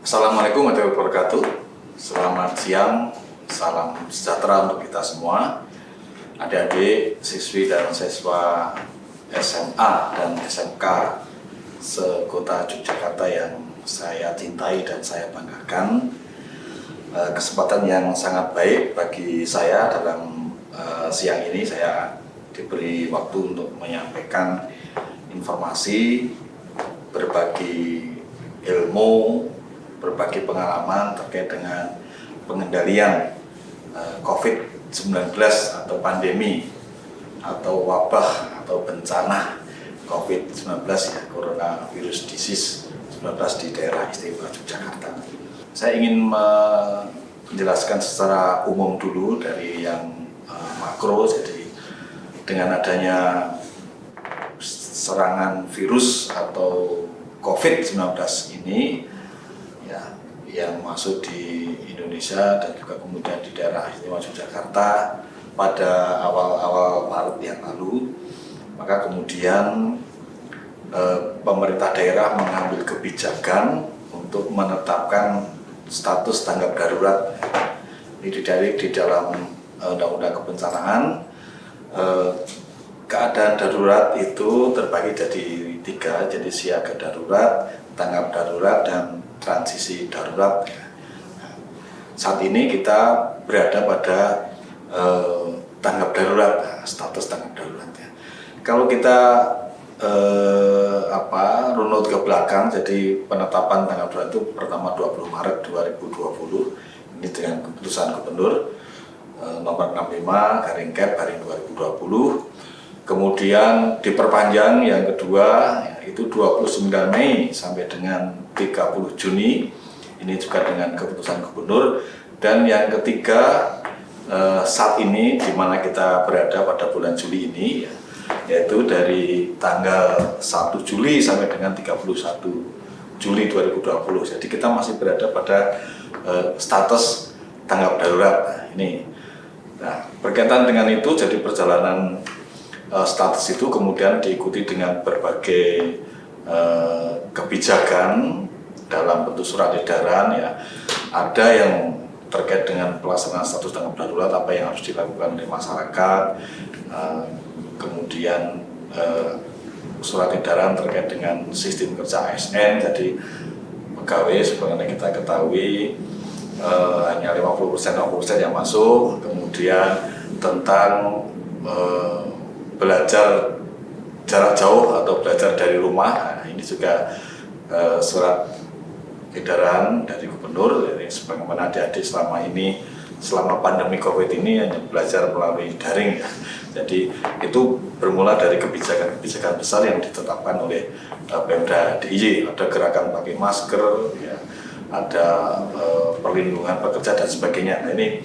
Assalamualaikum warahmatullahi wabarakatuh. Selamat siang, salam sejahtera untuk kita semua. Adik-adik, siswi dan siswa SMA dan SMK sekota Yogyakarta yang saya cintai dan saya banggakan. Kesempatan yang sangat baik bagi saya dalam siang ini, saya diberi waktu untuk menyampaikan informasi, berbagi ilmu, berbagi pengalaman terkait dengan pengendalian COVID-19 atau pandemi atau wabah atau bencana COVID-19 ya, coronavirus disease 19 di daerah istimewa Yogyakarta. Saya ingin menjelaskan secara umum dulu dari yang makro. Jadi dengan adanya serangan virus atau COVID-19 ini ya, yang masuk di Indonesia dan juga kemudian di daerah istimewa Yogyakarta pada awal-awal Maret yang lalu, maka kemudian pemerintah daerah mengambil kebijakan untuk menetapkan status tanggap darurat. Ini di dalam Undang-Undang Kebencanaan. Keadaan darurat itu terbagi jadi 3, jadi siaga darurat, tanggap darurat, dan transisi darurat. Saat ini kita berada pada tanggap darurat, status tanggap darurat. Kalau kita runut ke belakang, jadi penetapan tanggap darurat itu pertama 20 Maret 2020, ini dengan keputusan Gubernur nomor 65/2020. Kemudian diperpanjang yang kedua yaitu 29 Mei sampai dengan 30 Juni, ini juga dengan keputusan Gubernur. Dan yang ketiga saat ini di mana kita berada pada bulan Juli ini, yaitu dari tanggal 1 Juli sampai dengan 31 Juli 2020. Jadi kita masih berada pada status tanggap darurat. Nah, berkaitan dengan itu, jadi perjalanan status itu kemudian diikuti dengan berbagai kebijakan dalam bentuk surat edaran ya. Ada yang terkait dengan pelaksanaan status tanggap darurat, apa yang harus dilakukan oleh masyarakat, kemudian surat edaran terkait dengan sistem kerja ASN. Jadi pegawai sebagaimana kita ketahui hanya 50% yang masuk. Kemudian tentang belajar jarak jauh atau belajar dari rumah, nah, ini juga surat edaran dari Gubernur. Jadi sebagaimana adik-adik selama pandemi COVID ini hanya belajar melalui daring ya. Jadi itu bermula dari kebijakan besar yang ditetapkan oleh Pemda DIY. Ada gerakan pakai masker ya, ada perlindungan pekerja dan sebagainya. Nah, ini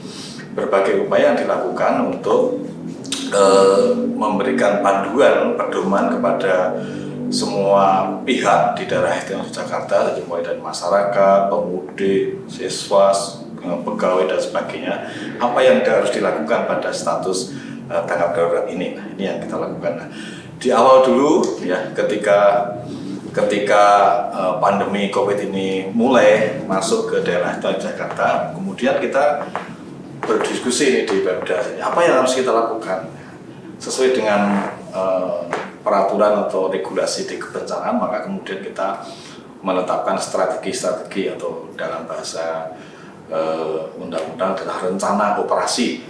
berbagai upaya yang dilakukan untuk memberikan panduan, pedoman kepada semua pihak di daerah istimewa Yogyakarta, mulai dari masyarakat, pemudik, siswa, pegawai dan sebagainya, apa yang harus dilakukan pada status tanggap darurat ini. Nah, ini yang kita lakukan. Nah, di awal dulu ya, ketika pandemi COVID ini mulai masuk ke daerah istimewa Yogyakarta, kemudian kita berdiskusi di Pemda, apa yang harus kita lakukan sesuai dengan peraturan atau regulasi di kebencanaan. Maka kemudian kita menetapkan strategi atau dalam bahasa undang-undang adalah rencana operasi,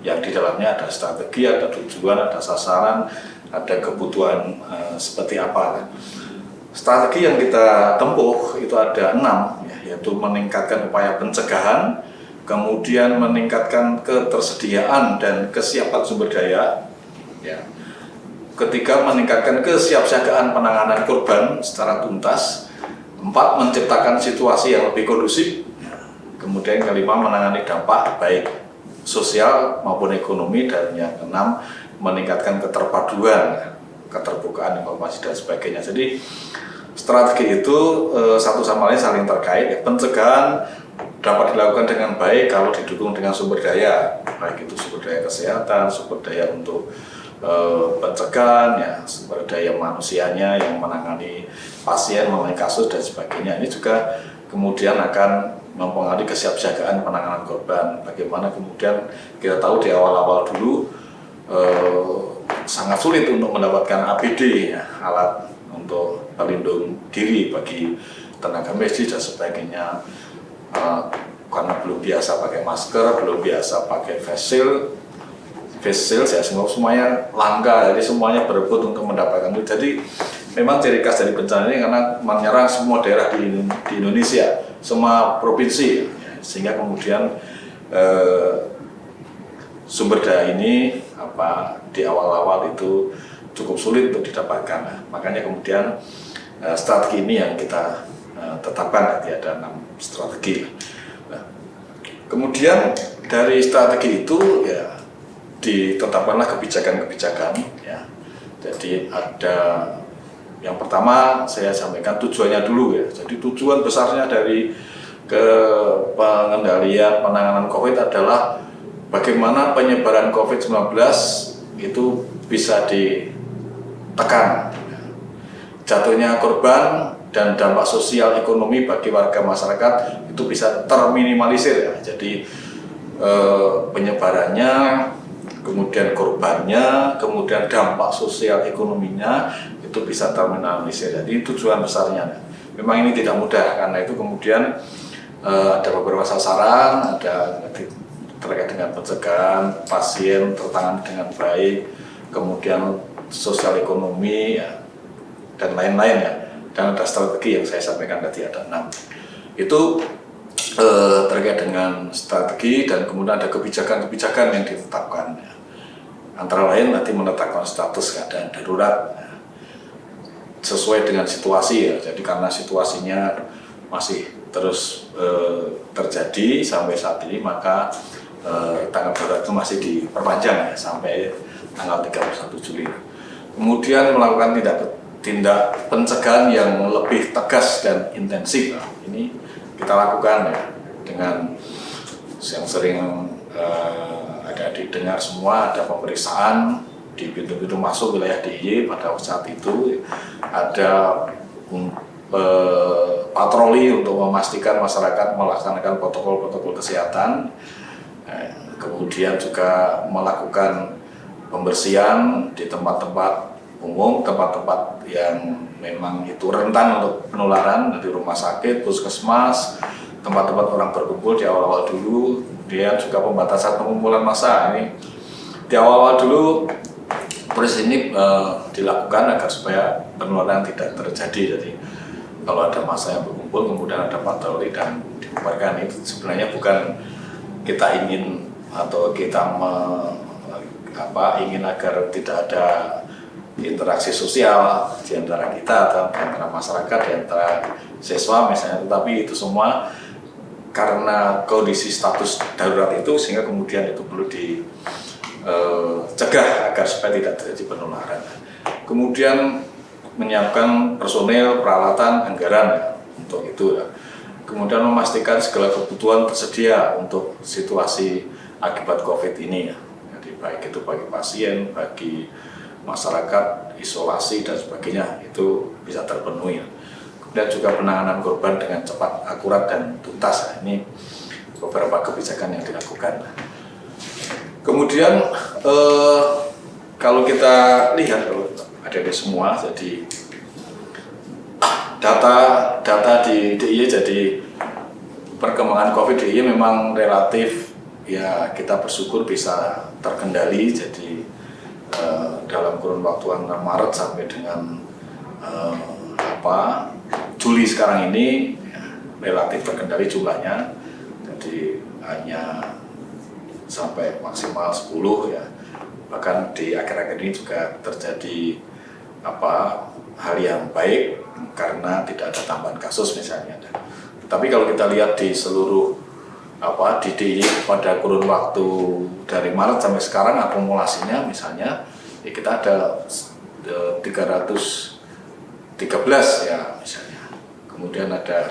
yang di dalamnya ada strategi, ada tujuan, ada sasaran, ada kebutuhan seperti apa. Strategi yang kita tempuh itu ada 6 ya, yaitu meningkatkan upaya pencegahan, kemudian meningkatkan ketersediaan dan kesiapan sumber daya ya. Ketiga, meningkatkan kesiapsiagaan penanganan korban secara tuntas. 4, menciptakan situasi yang lebih kondusif. Kemudian kelima, menangani dampak baik sosial maupun ekonomi. Dan yang keenam, meningkatkan keterpaduan, keterbukaan informasi dan sebagainya. Jadi strategi itu satu sama lain saling terkait. Pencegahan dapat dilakukan dengan baik kalau didukung dengan sumber daya, baik itu sumber daya kesehatan, sumber daya untuk pencegahan, ya, sumber daya manusianya yang menangani pasien, menangani kasus dan sebagainya. Ini juga kemudian akan mempengaruhi kesiapsiagaan penanganan korban. Bagaimana kemudian kita tahu di awal-awal dulu sangat sulit untuk mendapatkan APD, ya, alat untuk pelindung diri bagi tenaga medis dan sebagainya, karena belum biasa pakai masker, belum biasa pakai face shield, ya, semuanya langka, jadi semuanya berebut untuk mendapatkan itu. Jadi memang ciri khas dari bencana ini karena menyerang semua daerah di Indonesia, semua provinsi, ya, sehingga kemudian sumber daya ini di awal-awal itu cukup sulit untuk didapatkan. Nah, makanya kemudian strategi ini yang kita tetapkan, nanti ada 6 strategi. Nah, kemudian dari strategi itu ya ditetapkanlah kebijakan-kebijakan, ya. Jadi ada yang pertama saya sampaikan tujuannya dulu, ya. Jadi tujuan besarnya dari pengendalian penanganan COVID adalah bagaimana penyebaran COVID-19 itu bisa ditekan, jatuhnya korban dan dampak sosial ekonomi bagi warga masyarakat itu bisa terminimalisir, ya. Jadi penyebarannya, kemudian korbannya, kemudian dampak sosial ekonominya itu bisa terminimalisir. Jadi tujuan besarnya. Memang ini tidak mudah, karena itu kemudian ada beberapa sasaran, ada terkait dengan pencegahan pasien tertangani dengan baik, kemudian sosial ekonomi, ya, dan lain-lain, ya. Dan ada strategi yang saya sampaikan tadi ada 6. Itu terkait dengan strategi, dan kemudian ada kebijakan-kebijakan yang ditetapkan, ya. Antara lain nanti menetapkan status keadaan darurat, ya, sesuai dengan situasi, ya. Jadi karena situasinya masih terus terjadi sampai saat ini, maka tanggap darurat itu masih diperpanjang, ya, sampai tanggal 31 Juli. Kemudian melakukan tindak pencegahan yang lebih tegas dan intensif. Nah, ini kita lakukan, ya, dengan yang sering ada didengar semua, ada pemeriksaan di pintu-pintu masuk wilayah DIY pada saat itu, ada patroli untuk memastikan masyarakat melaksanakan protokol-protokol kesehatan. Kemudian juga melakukan pembersihan di tempat-tempat umum, tempat-tempat yang memang itu rentan untuk penularan, dari rumah sakit, puskesmas, tempat-tempat orang berkumpul di awal-awal dulu. Kemudian juga pembatasan pengumpulan massa. Ini di awal-awal dulu proses ini dilakukan agar supaya penularan tidak terjadi. Jadi kalau ada massa yang berkumpul, kemudian ada patroli dan dibubarkan, itu sebenarnya bukan kita ingin atau kita ingin agar tidak ada interaksi sosial di antara kita atau di antara masyarakat, di antara siswa misalnya, tetapi itu semua karena kondisi status darurat itu, sehingga kemudian itu perlu dicegah agar supaya tidak terjadi penularan. Kemudian menyiapkan personel, peralatan, anggaran untuk itu, ya. Kemudian memastikan segala kebutuhan tersedia untuk situasi akibat COVID ini, ya. Jadi baik itu bagi pasien, bagi masyarakat, isolasi dan sebagainya, itu bisa terpenuhi. Dan juga penanganan korban dengan cepat, akurat dan tuntas. Ini beberapa kebijakan yang dilakukan. Kemudian kalau kita lihat, kalau ada di semua, jadi data di DIY, jadi perkembangan COVID DIY memang relatif, ya, kita bersyukur bisa terkendali. Jadi dalam kurun waktu antara Maret sampai dengan Juli sekarang ini, ya, relatif terkendali jumlahnya. Jadi hanya sampai maksimal 10, ya. Bahkan di akhir-akhir ini juga terjadi hal yang baik karena tidak ada tambahan kasus misalnya. Tapi kalau kita lihat di seluruh di DIY pada kurun waktu dari Maret sampai sekarang, akumulasinya misalnya, ya, kita ada 313, ya, misalnya. Kemudian ada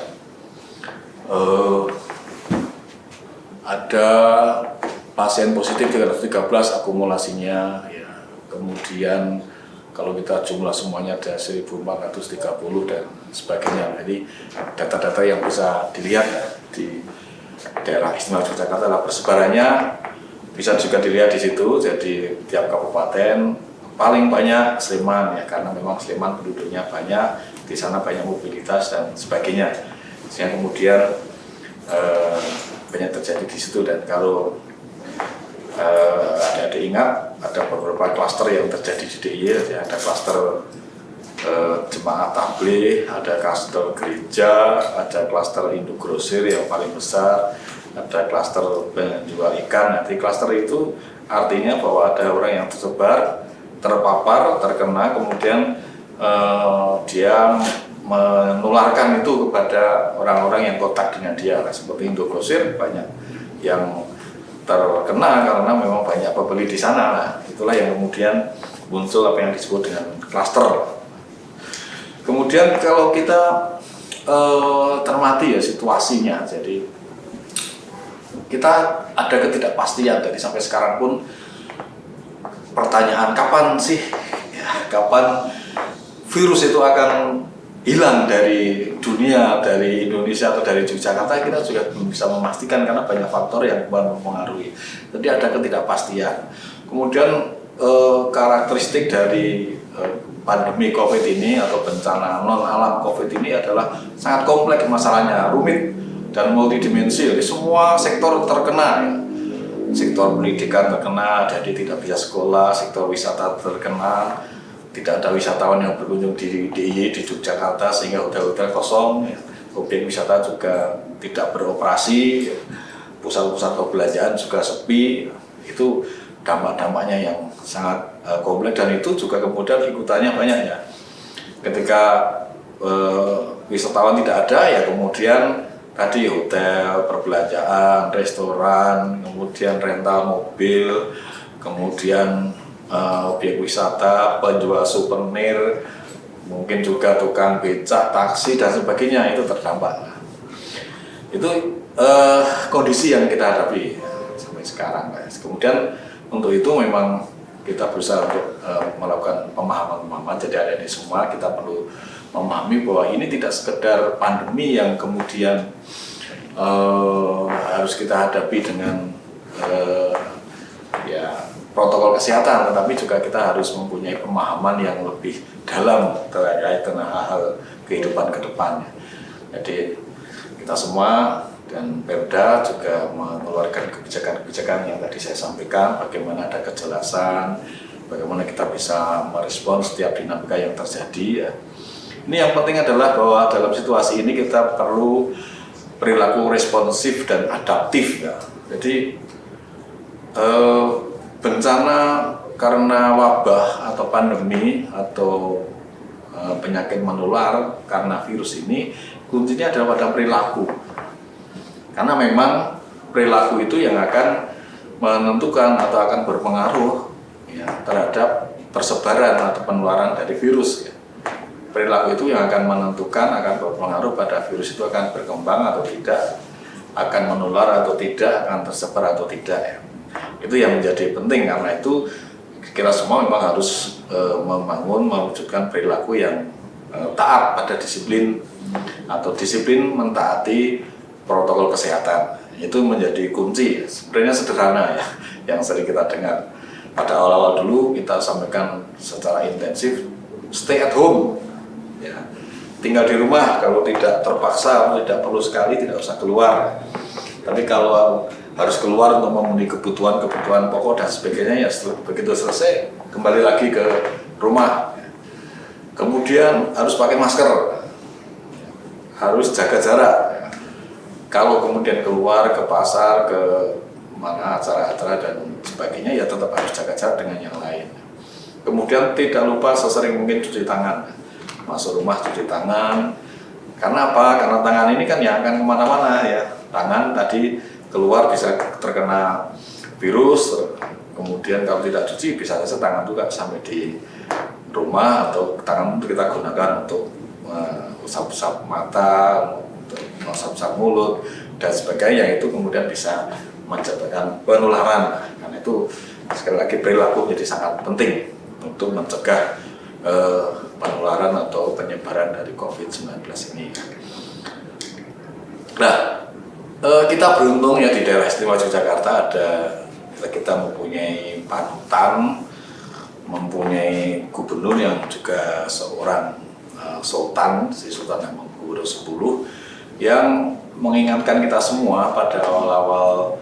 pasien positif 313 akumulasinya, ya. Kemudian kalau kita jumlah semuanya ada 1430 dan sebagainya. Jadi data-data yang bisa dilihat di daerah istimewa Yogyakarta adalah persebarannya bisa juga dilihat di situ. Jadi tiap kabupaten paling banyak Sleman ya, karena memang Sleman penduduknya banyak, di sana banyak mobilitas dan sebagainya. Yang kemudian banyak terjadi di situ. Dan kalau ada ingat, ada beberapa klaster yang terjadi di DIY, ya, ada klaster jemaah tabligh, ada klaster gereja, ada klaster induk grosir yang paling besar, ada klaster penjual ikan. Nanti klaster itu artinya bahwa ada orang yang tersebar, terpapar, terkena, kemudian dia menularkan itu kepada orang-orang yang kontak dengan dia. Seperti induk grosir banyak yang terkena karena memang banyak pembeli di sana. Nah, itulah yang kemudian muncul apa yang disebut dengan klaster. Kemudian kalau kita cermati ya situasinya, jadi kita ada ketidakpastian. Jadi sampai sekarang pun pertanyaan kapan sih, ya, kapan virus itu akan hilang dari dunia, dari Indonesia atau dari Yogyakarta, kita juga belum bisa memastikan karena banyak faktor yang mempengaruhi. Jadi ada ketidakpastian. Kemudian karakteristik dari pandemi COVID ini atau bencana non alam COVID ini adalah sangat kompleks masalahnya, rumit dan multidimensi. Jadi semua sektor terkena ya. Sektor pendidikan terkena, jadi tidak bisa sekolah. Sektor wisata terkena, tidak ada wisatawan yang berkunjung di DIY di Yogyakarta sehingga hotel-hotel kosong, ya. Objek wisata juga tidak beroperasi, ya. Pusat-pusat perbelanjaan juga sepi. Itu dampak-dampaknya yang sangat kompleks, dan itu juga kemudian ikutannya banyak ya. Ketika wisatawan tidak ada, ya kemudian tadi hotel, perbelanjaan, restoran, kemudian rental mobil, kemudian objek wisata, penjual souvenir, mungkin juga tukang becak, taksi dan sebagainya itu terdampak. Itu kondisi yang kita hadapi sampai sekarang. Kemudian untuk itu memang kita berusaha untuk melakukan pemahaman-pemahaman. Jadi ada ini semua kita perlu memahami bahwa ini tidak sekedar pandemi yang kemudian harus kita hadapi dengan ya protokol kesehatan, tetapi juga kita harus mempunyai pemahaman yang lebih dalam terkait dengan hal-hal kehidupan ke depannya. Jadi kita semua dan Pemda juga mengeluarkan kebijakan-kebijakan yang tadi saya sampaikan, bagaimana ada kejelasan, bagaimana kita bisa merespon setiap dinamika yang terjadi ya. Ini yang penting adalah bahwa dalam situasi ini kita perlu perilaku responsif dan adaptif ya. Jadi bencana karena wabah atau pandemi atau penyakit menular karena virus ini kuncinya adalah pada perilaku. Karena memang perilaku itu yang akan menentukan atau akan berpengaruh ya, terhadap persebaran atau penularan dari virus ya. Perilaku itu yang akan menentukan, akan berpengaruh pada virus itu akan berkembang atau tidak, akan menular atau tidak, akan tersebar atau tidak ya. Itu yang menjadi penting. Karena itu kita semua memang harus membangun, mewujudkan perilaku yang taat pada disiplin atau disiplin mentaati protokol kesehatan. Itu menjadi kunci. Sebenarnya sederhana ya, yang sering kita dengar. Pada awal-awal dulu kita sampaikan secara intensif, stay at home ya. Tinggal di rumah, kalau tidak terpaksa, tidak perlu sekali, tidak usah keluar. Tapi kalau harus keluar untuk memenuhi kebutuhan pokok dan sebagainya, ya begitu selesai kembali lagi ke rumah. Kemudian harus pakai masker, harus jaga jarak. Kalau kemudian keluar ke pasar, ke mana acara-acara dan sebagainya, ya tetap harus jaga jarak dengan yang lain. Kemudian tidak lupa sesering mungkin cuci tangan. Masuk rumah cuci tangan. Karena apa? Karena tangan ini kan yang akan kemana-mana ya. Tangan tadi keluar bisa terkena virus. Kemudian kalau tidak cuci bisa saja tangan juga sampai di rumah, atau tangan itu kita gunakan untuk usap-usap mata, untuk usap-usap mulut dan sebagainya. Itu kemudian bisa mencegah penularan. Karena itu sekali lagi perilaku menjadi sangat penting untuk mencegah penularan atau penyebaran dari COVID-19 ini. Nah, kita beruntung ya di daerah istimewa Yogyakarta kita mempunyai panutan, mempunyai gubernur yang juga seorang sultan, si Sultan Hamengkubuwono X yang mengingatkan kita semua pada awal-awal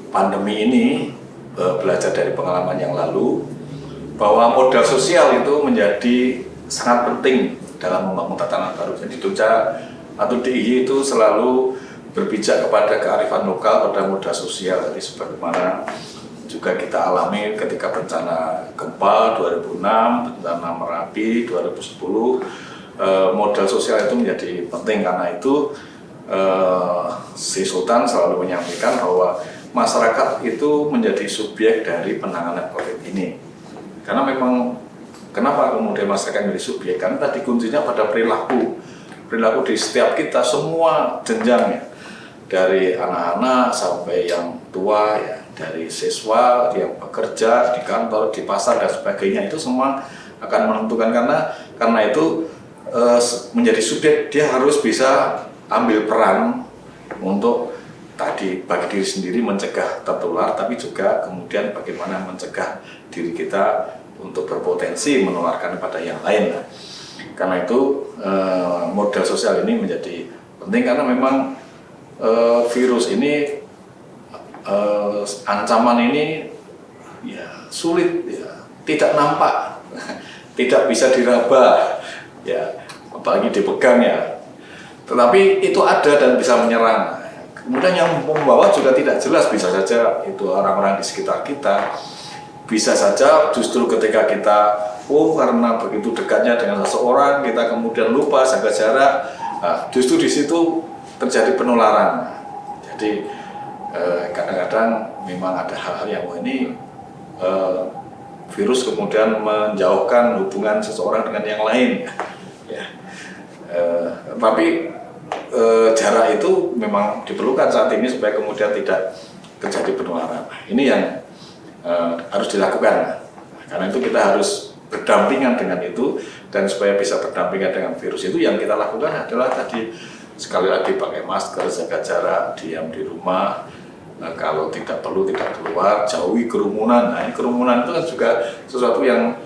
pandemi ini, belajar dari pengalaman yang lalu, bahwa modal sosial itu menjadi sangat penting dalam membangun tatanan baru. Jadi Jogja atau DIY itu selalu berpijak kepada kearifan lokal, pada modal sosial. Jadi sebagaimana juga kita alami ketika bencana gempa 2006, bencana Merapi 2010, modal sosial itu menjadi penting. Karena itu si Sultan selalu menyampaikan bahwa masyarakat itu menjadi subjek dari penanganan COVID ini. Karena memang kenapa kemudian masyarakat menjadi subjek? Karena tadi kuncinya pada perilaku di setiap kita, semua jenjangnya, dari anak-anak sampai yang tua ya, dari siswa yang bekerja di kantor, di pasar dan sebagainya, itu semua akan menentukan. Karena itu menjadi subjek, dia harus bisa ambil peran untuk tadi bagi diri sendiri mencegah tertular, tapi juga kemudian bagaimana mencegah diri kita untuk berpotensi menularkan kepada yang lain. Karena itu modal sosial ini menjadi penting, karena memang virus ini, ancaman ini ya sulit, ya, tidak nampak, tidak bisa diraba, ya, apalagi dipegang ya. Tetapi itu ada dan bisa menyerang. Kemudian yang membawa juga tidak jelas, bisa saja itu orang-orang di sekitar kita, bisa saja justru ketika kita karena begitu dekatnya dengan seseorang, kita kemudian lupa jaga jarak, justru di situ terjadi penularan. Jadi kadang-kadang memang ada hal-hal yang ini virus kemudian menjauhkan hubungan seseorang dengan yang lain, ya. Tapi jarak itu memang diperlukan saat ini supaya kemudian tidak terjadi penularan. Ini yang harus dilakukan. Karena itu kita harus berdampingan dengan itu, dan supaya bisa berdampingan dengan virus itu, yang kita lakukan adalah tadi sekali lagi pakai masker, jaga jarak, diam di rumah, kalau tidak perlu tidak keluar, jauhi kerumunan. Nah, kerumunan itu kan juga sesuatu yang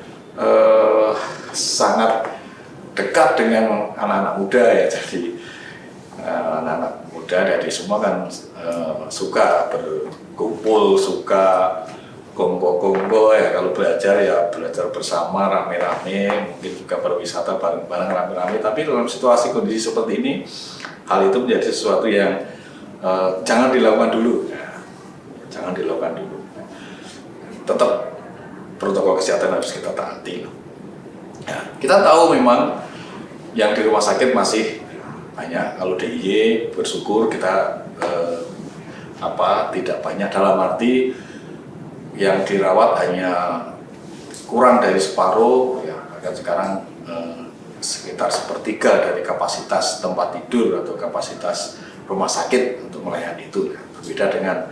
sangat dekat dengan anak-anak muda ya. Jadi anak-anak muda dari semua kan suka berkumpul, suka kongko-kongko ya, kalau belajar ya belajar bersama rame-rame, mungkin juga berwisata bareng-bareng rame-rame. Tapi dalam situasi kondisi seperti ini, hal itu menjadi sesuatu yang jangan dilakukan dulu, ya. Jangan dilakukan dulu. Tetap protokol kesehatan harus kita taati. Ya, kita tahu memang yang di rumah sakit masih banyak. Kalau DIY bersyukur kita tidak banyak, dalam arti yang dirawat hanya kurang dari separuh, ya. Bahkan sekarang sekitar sepertiga dari kapasitas tempat tidur atau kapasitas rumah sakit untuk melayani itu. Berbeda dengan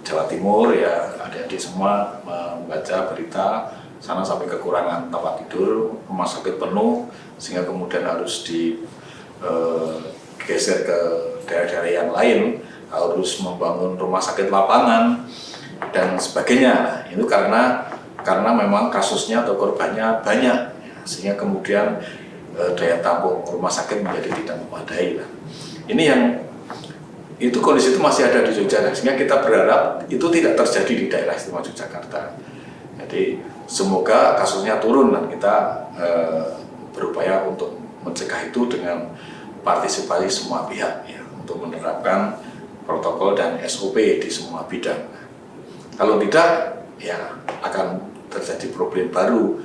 Jawa Timur ya, adik-adik semua membaca berita sana sampai kekurangan tempat tidur, rumah sakit penuh, sehingga kemudian harus digeser ke daerah-daerah yang lain, harus membangun rumah sakit lapangan dan sebagainya. Itu karena memang kasusnya atau korbannya banyak, sehingga kemudian daya tampung rumah sakit menjadi tidak memadai. Ini yang itu kondisi itu masih ada di Jogja, sehingga kita berharap itu tidak terjadi di daerah istimewa Yogyakarta. Jadi semoga kasusnya turun dan kita berupaya untuk mencegah itu dengan partisipasi semua pihak ya, untuk menerapkan protokol dan SOP di semua bidang. Kalau tidak, ya akan terjadi problem baru,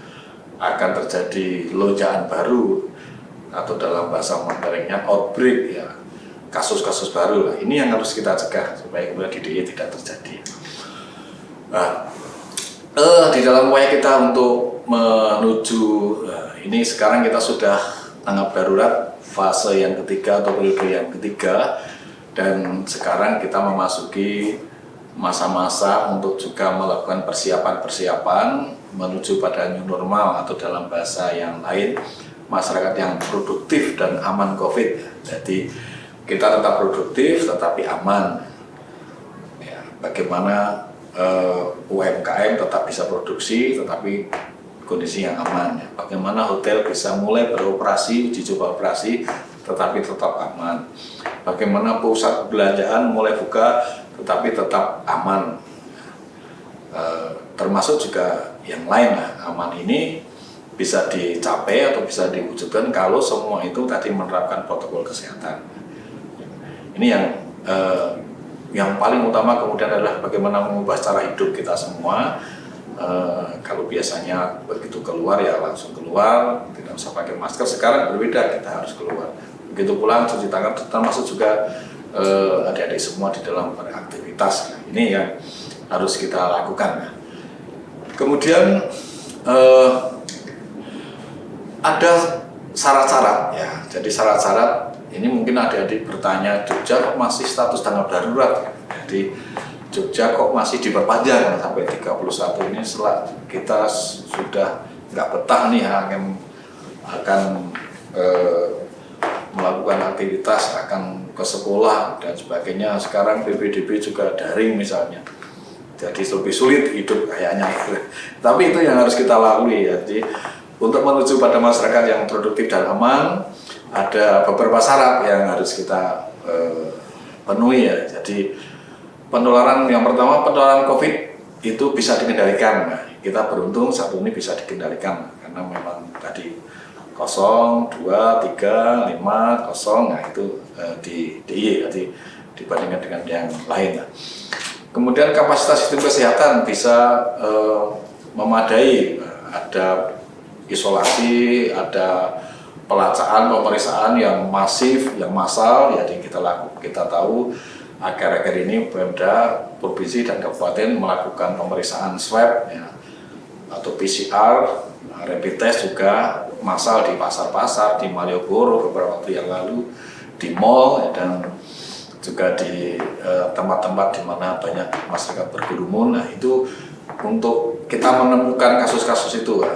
akan terjadi lonjakan baru, atau dalam bahasa Mandarinnya outbreak ya, kasus-kasus baru. Nah, ini yang harus kita cegah supaya kemudian di DIY tidak terjadi. Nah, di dalam upaya kita untuk menuju ini, sekarang kita sudah tanggap darurat fase yang ketiga atau periode yang ketiga, dan sekarang kita memasuki masa-masa untuk juga melakukan persiapan-persiapan menuju pada new normal, atau dalam bahasa yang lain, masyarakat yang produktif dan aman COVID. Jadi kita tetap produktif tetapi aman. Ya, bagaimana UMKM tetap bisa produksi tetapi kondisi yang aman. Bagaimana hotel bisa mulai beroperasi, uji coba operasi tetapi tetap aman. Bagaimana pusat perbelanjaan mulai buka tetapi tetap aman. Termasuk juga yang lain lah. Aman ini bisa dicapai atau bisa diwujudkan kalau semua itu tadi menerapkan protokol kesehatan. Ini yang paling utama. Kemudian adalah bagaimana mengubah cara hidup kita semua. Kalau biasanya begitu keluar ya langsung keluar, tidak usah pakai masker. Sekarang berbeda, kita harus keluar. Begitu pulang cuci tangan, termasuk juga adik-adik semua di dalam beraktivitas. Ini yang harus kita lakukan. Kemudian ada syarat-syarat ya. Jadi syarat-syarat ini mungkin adik-adik bertanya, Jogja kok masih status tanggap darurat? Jadi Jogja kok masih diperpanjang sampai 31 ini, setelah kita sudah nggak betah nih akan melakukan aktivitas, akan ke sekolah dan sebagainya. Sekarang PPDB juga daring misalnya, jadi lebih sulit hidup kayaknya. Tapi itu yang harus kita lalui ya. Jadi untuk menuju pada masyarakat yang produktif dan aman, ada beberapa syarat yang harus kita penuhi ya. Jadi penularan yang pertama, penularan COVID itu bisa dikendalikan. Nah, kita beruntung satu ini bisa dikendalikan karena memang tadi 0, 2, 3, 5, 0, nah itu di DIY, jadi dibandingkan dengan yang lain. Kemudian kapasitas sistem kesehatan bisa memadai, ada isolasi, ada pemeriksaan yang masif, yang massal. Jadi kita tahu akhir-akhir ini Pemda Provinsi dan Kabupaten melakukan pemeriksaan swab ya, atau PCR, rapid test juga massal di pasar-pasar, di Malioboro beberapa waktu yang lalu, di mall ya, dan juga di tempat-tempat di mana banyak masyarakat berkerumun. Nah, itu untuk kita menemukan kasus-kasus itu ya.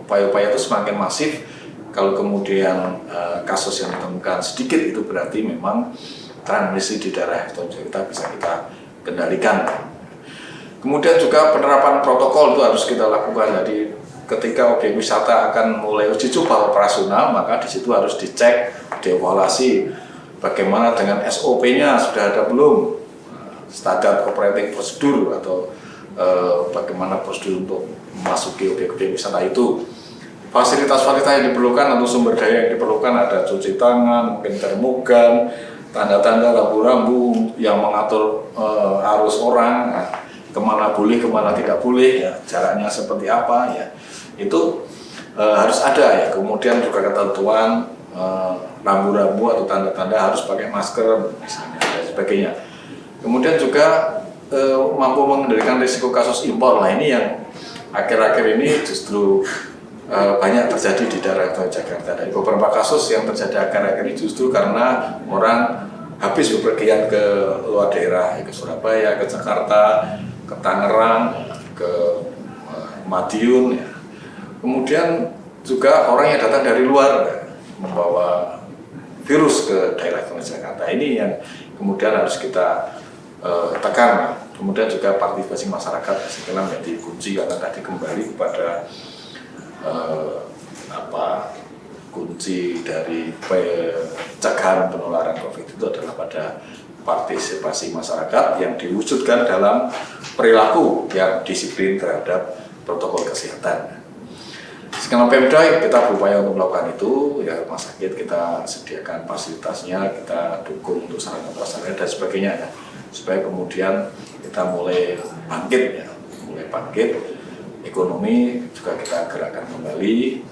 Upaya-upaya itu semakin masif. Kalau kemudian kasus yang ditemukan sedikit, itu berarti memang transmisi di daerah itu kita bisa kita kendalikan. Kemudian juga penerapan protokol itu harus kita lakukan. Jadi ketika objek wisata akan mulai uji coba operasional, maka di situ harus dicek, dievaluasi bagaimana dengan SOP-nya, sudah ada belum, standar operating prosedur, atau bagaimana prosedur untuk memasuki objek-objek wisata itu. Fasilitas-fasilitas yang diperlukan atau sumber daya yang diperlukan, ada cuci tangan, mungkin termogan, tanda-tanda rambu-rambu yang mengatur arus orang, nah, kemana boleh, kemana tidak boleh, ya, jaraknya seperti apa, ya itu harus ada ya. Kemudian juga ketentuan rambu-rambu atau tanda-tanda harus pakai masker misalnya dan sebagainya. Kemudian juga mampu mengendalikan risiko kasus impor. Nah, ini yang akhir-akhir ini justru banyak terjadi di daerah Jakarta. Dari beberapa kasus yang terjadi akhir-akhir ini justru karena orang habis bepergian ke luar daerah, ke Surabaya, ke Jakarta, ke Tangerang, ke Madiun. Ya. Kemudian juga orang yang datang dari luar membawa virus ke daerah Jakarta. Ini yang kemudian harus kita tekan. Kemudian juga partisipasi masyarakat sekarang menjadi kunci, karena tadi kembali kepada kunci dari pencegahan penularan COVID itu adalah pada partisipasi masyarakat yang diwujudkan dalam perilaku yang disiplin terhadap protokol kesehatan. Sekarang Pemda kita berupaya untuk melakukan itu, ya rumah sakit kita sediakan fasilitasnya, kita dukung untuk sarana prasarana dan sebagainya, ya, supaya kemudian kita mulai bangkit, ekonomi juga kita gerakkan kembali.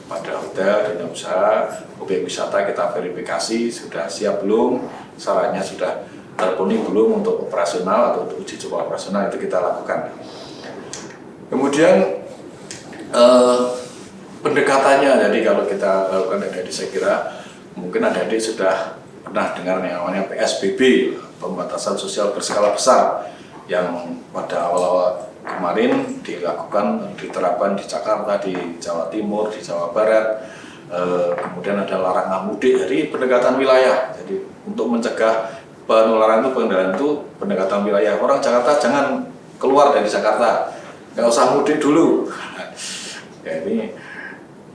Pada hotel, dunia usaha, objek wisata kita verifikasi sudah siap belum, syaratnya sudah terpenuhi belum untuk operasional atau untuk uji coba operasional, itu kita lakukan. Kemudian pendekatannya, jadi kalau kita lakukan adik-adik, saya kira mungkin adik-adik sudah pernah dengar yang namanya PSBB, pembatasan sosial berskala besar, yang pada awal-awal kemarin diterapkan di Jakarta, di Jawa Timur, di Jawa Barat. Kemudian ada larangan mudik dari pendekatan wilayah. Jadi untuk mencegah penularan itu, pengendalian itu pendekatan wilayah. Orang Jakarta jangan keluar dari Jakarta, nggak usah mudik dulu. Ya, ini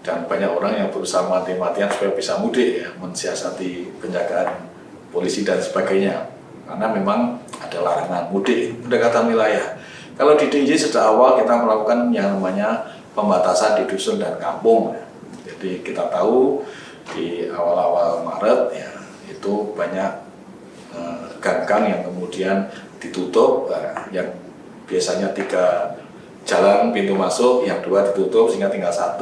dan banyak orang yang berusaha mati-matian supaya bisa mudik, ya, mensiasati penjagaan polisi dan sebagainya. Karena memang ada larangan mudik, pendekatan wilayah. Kalau di DIY sejak awal kita melakukan yang namanya pembatasan di dusun dan kampung. Jadi kita tahu di awal-awal Maret ya itu banyak gang-gang yang kemudian ditutup, yang biasanya 3 jalan pintu masuk, yang 2 ditutup sehingga tinggal 1.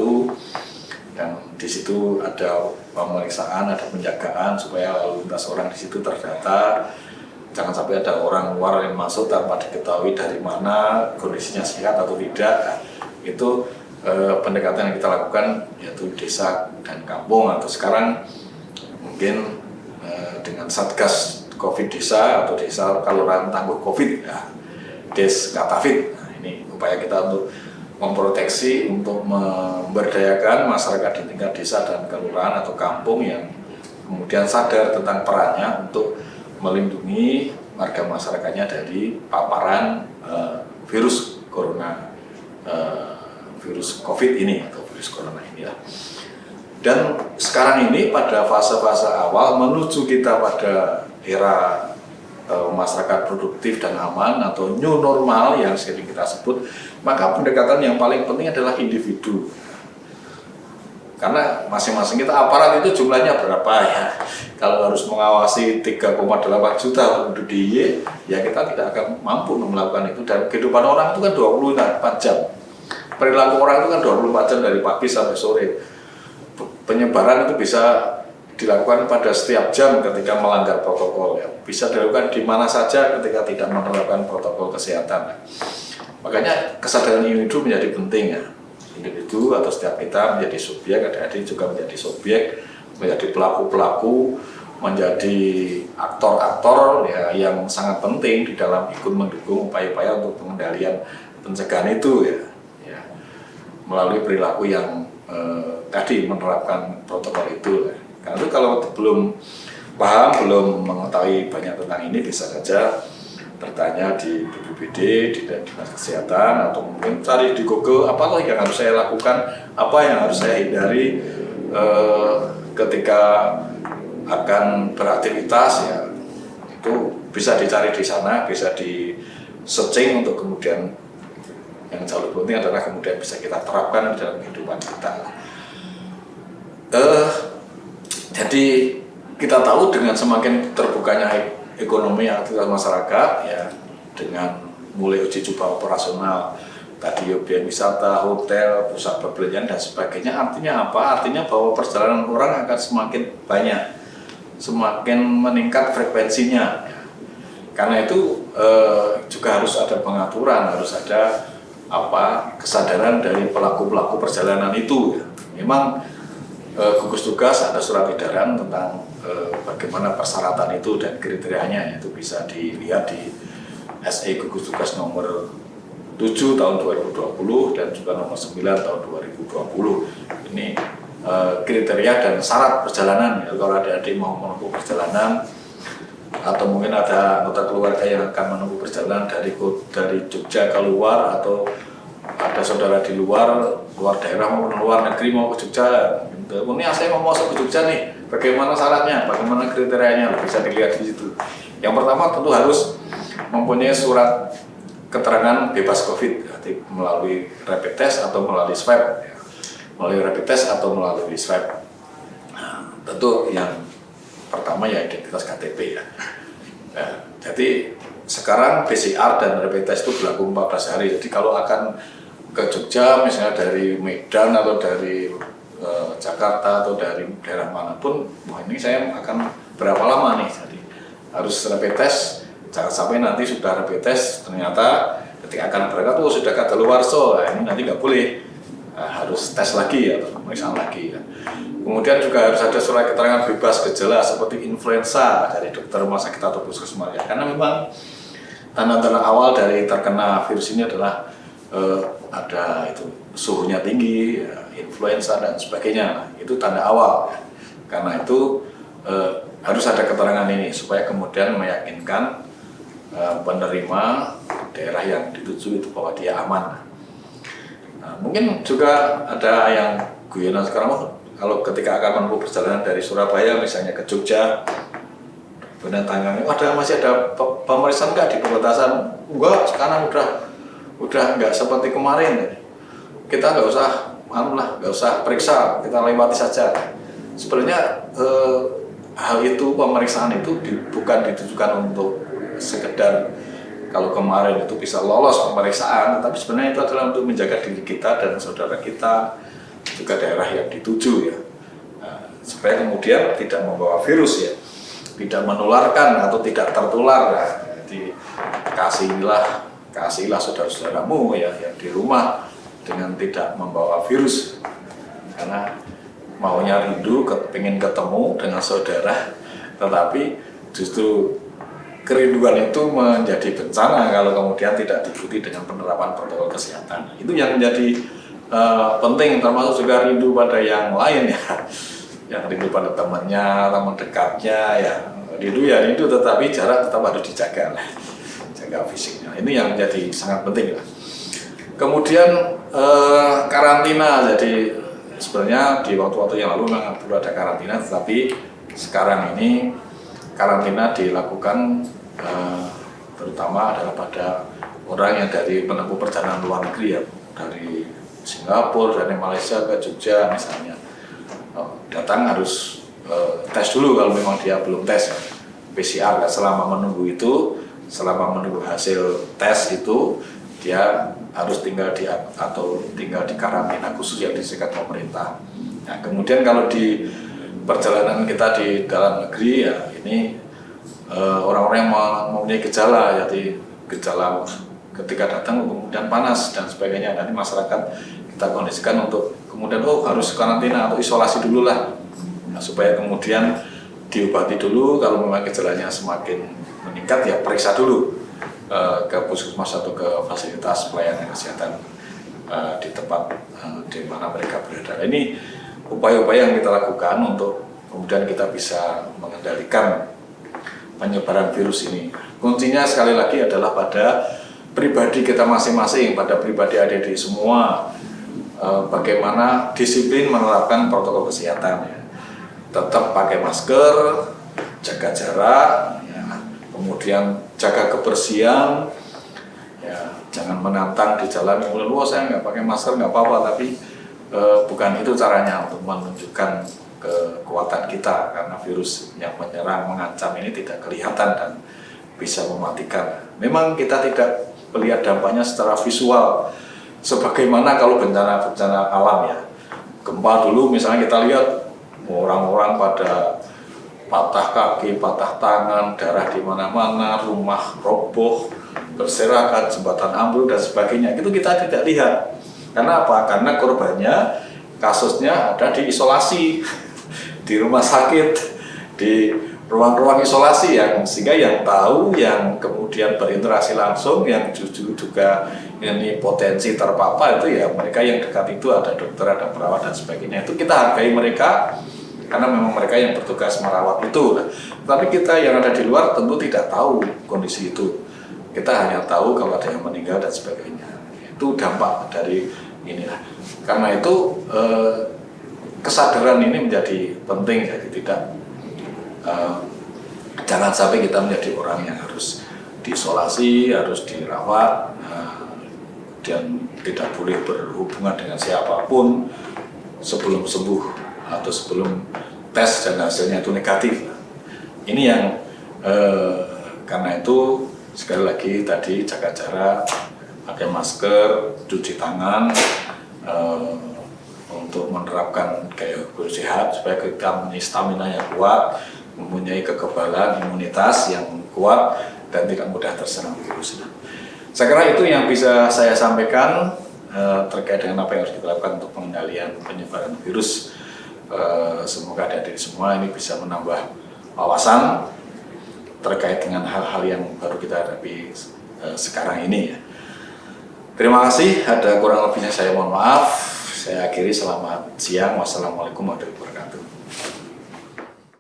Dan di situ ada pemeriksaan, ada penjagaan supaya lalu lintas orang di situ terdata. Jangan sampai ada orang luar yang masuk tanpa diketahui dari mana, kondisinya sehat atau tidak. Itu pendekatan yang kita lakukan, yaitu desa dan kampung, atau sekarang mungkin dengan Satgas Covid Desa atau Desa Kelurahan Tangguh Covid, ya, Des Katafit. Nah, ini upaya kita untuk memproteksi, untuk memberdayakan masyarakat di tingkat desa dan kelurahan atau kampung yang kemudian sadar tentang perannya untuk melindungi warga masyarakatnya dari paparan virus corona, virus COVID ini atau virus corona inilah. Dan sekarang ini pada fase-fase awal menuju kita pada era masyarakat produktif dan aman atau new normal yang sering kita sebut, maka pendekatan yang paling penting adalah individu. Karena masing-masing kita aparat itu jumlahnya berapa ya? Kalau harus mengawasi 3,8 juta penduduk DIY, ya kita tidak akan mampu melakukan itu. Dan kehidupan orang itu kan 24 jam. Perilaku orang itu kan 24 jam dari pagi sampai sore. Penyebaran itu bisa dilakukan pada setiap jam ketika melanggar protokol, ya. Bisa dilakukan di mana saja ketika tidak menerapkan protokol kesehatan. Makanya kesadaran individu menjadi penting, ya. Individu atau setiap kita menjadi subjek, adik-adik juga menjadi subjek, menjadi pelaku-pelaku, menjadi aktor-aktor, ya, yang sangat penting di dalam ikut mendukung upaya-upaya untuk pengendalian pencegahan itu, ya. Melalui perilaku yang tadi menerapkan protokol itu. Karena itu kalau belum paham, belum mengetahui banyak tentang ini, bisa saja bertanya di BPBD, di Dinas Kesehatan, atau mungkin cari di Google apa yang harus saya lakukan, apa yang harus saya hindari ketika akan beraktivitas, ya. Itu bisa dicari di sana, bisa di searching untuk kemudian yang jauh lebih penting adalah kemudian bisa kita terapkan dalam kehidupan kita. Jadi kita tahu dengan semakin terbukanya ekonomi aktivitas masyarakat, ya, dengan mulai uji coba operasional tadi, objek wisata, hotel, pusat perbelanjaan dan sebagainya, artinya apa? Artinya bahwa perjalanan orang akan semakin banyak, semakin meningkat frekuensinya. Karena itu juga harus ada pengaturan, harus ada kesadaran dari pelaku-pelaku perjalanan itu, ya. Memang gugus tugas ada surat edaran tentang bagaimana persyaratan itu dan kriterianya, itu bisa dilihat di SE gugus tugas nomor 7 tahun 2020 dan juga nomor 9 tahun 2020. Ini kriteria dan syarat perjalanan, ya. Kalau ada adik mau menempuh perjalanan atau mungkin ada anggota keluarga yang akan menempuh perjalanan dari Jogja ke luar, atau ada saudara di luar daerah mau luar negeri mau ke Jogja, ini saya mau masuk ke Jogja nih, bagaimana syaratnya, bagaimana kriterianya, bisa dilihat di situ. Yang pertama tentu harus mempunyai surat keterangan bebas COVID, melalui rapid test atau melalui swab, melalui rapid test atau melalui swab. Nah, tentu yang pertama ya identitas KTP, ya. Jadi sekarang PCR dan rapid test itu berlaku 14 hari. Jadi kalau akan ke Jogja misalnya dari Medan atau dari Jakarta atau dari daerah manapun, wah ini saya akan berapa lama nih, jadi harus rapid test. Jangan sampai nanti sudah rapid test ternyata ketika akan berangkat sudah kadaluarsa, ini nanti nggak boleh, harus tes lagi atau pemeriksaan lagi, ya. Kemudian juga harus ada surat keterangan bebas gejala seperti influenza dari dokter rumah sakit atau puskesmas ya. Karena memang tanda-tanda awal dari terkena virus ini adalah ada itu suhunya tinggi, influenza dan sebagainya. Nah, itu tanda awal. Karena itu harus ada keterangan ini supaya kemudian meyakinkan penerima daerah yang dituju itu bahwa dia aman. Nah, mungkin juga ada yang guyonan sekarang, kalau ketika akan menempuh perjalanan dari Surabaya misalnya ke Jogja, benar tanggalnya, masih ada pemeriksaan nggak di perbatasan? Enggak, sekarang udah nggak seperti kemarin. Kita nggak usah periksa, kita lewati saja. Sebenarnya hal itu, pemeriksaan itu bukan ditujukan untuk sekedar kalau kemarin itu bisa lolos pemeriksaan, tapi sebenarnya itu adalah untuk menjaga diri kita dan saudara kita, juga daerah yang dituju ya, supaya kemudian tidak membawa virus ya, tidak menularkan atau tidak tertular. Jadi kasihilah saudara-saudaramu ya yang di rumah dengan tidak membawa virus, karena maunya rindu, pengen ketemu dengan saudara, tetapi justru kerinduan itu menjadi bencana kalau kemudian tidak diikuti dengan penerapan protokol kesehatan. Itu yang menjadi penting, termasuk juga rindu pada yang lain ya, yang rindu pada temannya, teman dekatnya ya, rindu tetapi jarak tetap harus dijaga lah, jaga fisiknya. Ini yang menjadi sangat penting lah. Kemudian karantina, jadi sebenarnya di waktu-waktu yang lalu memang perlu ada karantina, tetapi sekarang ini karantina dilakukan terutama adalah pada orang yang dari menempuh perjalanan luar negeri ya, dari Singapura, dari Malaysia ke Jogja misalnya, datang harus tes dulu kalau memang dia belum tes ya. PCR ya. Selama menunggu hasil tes itu dia harus tinggal di karantina khusus yang disediakan pemerintah. Nah, kemudian kalau di perjalanan kita di dalam negeri ya, ini orang-orang yang mempunyai gejala, jadi gejala ketika datang kemudian panas dan sebagainya, nanti masyarakat kita kondisikan untuk kemudian harus karantina atau isolasi dulu lah, nah, supaya kemudian diobati dulu. Kalau memang gejalanya semakin meningkat ya periksa dulu ke puskesmas atau ke fasilitas pelayanan kesehatan di tempat di mana mereka berada. Ini upaya-upaya yang kita lakukan untuk kemudian kita bisa mengendalikan penyebaran virus ini. Kuncinya sekali lagi adalah pada pribadi kita masing-masing, pada pribadi adik-adik semua, bagaimana disiplin menerapkan protokol kesehatan ya. Tetap pakai masker, jaga jarak ya, kemudian jaga kebersihan ya, jangan menantang di jalan, saya nggak pakai masker nggak apa-apa, tapi bukan itu caranya untuk menunjukkan kekuatan kita, karena virus yang menyerang, mengancam ini tidak kelihatan dan bisa mematikan. Memang kita tidak melihat dampaknya secara visual sebagaimana kalau bencana alam ya. Gempa dulu misalnya kita lihat orang-orang pada patah kaki, patah tangan, darah di mana-mana, rumah roboh, berserakan, jembatan ambruk dan sebagainya. Itu kita tidak lihat. Karena apa? Karena korbannya, kasusnya ada di isolasi, di rumah sakit, di ruang-ruang isolasi, yang sehingga yang tahu, yang kemudian berinteraksi langsung, yang juga ini potensi terpapar itu ya mereka yang dekat itu, ada dokter, ada perawat dan sebagainya. Itu kita hargai mereka karena memang mereka yang bertugas merawat itu. Tapi kita yang ada di luar tentu tidak tahu kondisi itu. Kita hanya tahu kalau ada yang meninggal dan sebagainya. Itu dampak dari inilah. Karena itu kesadaran ini menjadi penting, jadi tidak jangan sampai kita menjadi orang yang harus diisolasi, harus dirawat, dan tidak boleh berhubungan dengan siapapun sebelum sembuh atau sebelum tes dan hasilnya itu negatif. Ini yang karena itu sekali lagi tadi jaga jarak, pakai masker, cuci tangan, untuk menerapkan gaya hidup sehat supaya kita mempunyai stamina yang kuat, mempunyai kekebalan imunitas yang kuat dan tidak mudah terserang virus. Saya kira itu yang bisa saya sampaikan terkait dengan apa yang harus kita lakukan untuk pengendalian penyebaran virus Semoga adik-adik semua ini bisa menambah wawasan terkait dengan hal-hal yang baru kita hadapi sekarang ini ya. Terima kasih, ada kurang lebihnya saya mohon maaf. Saya akhiri, selamat siang. Wassalamualaikum warahmatullahi wabarakatuh.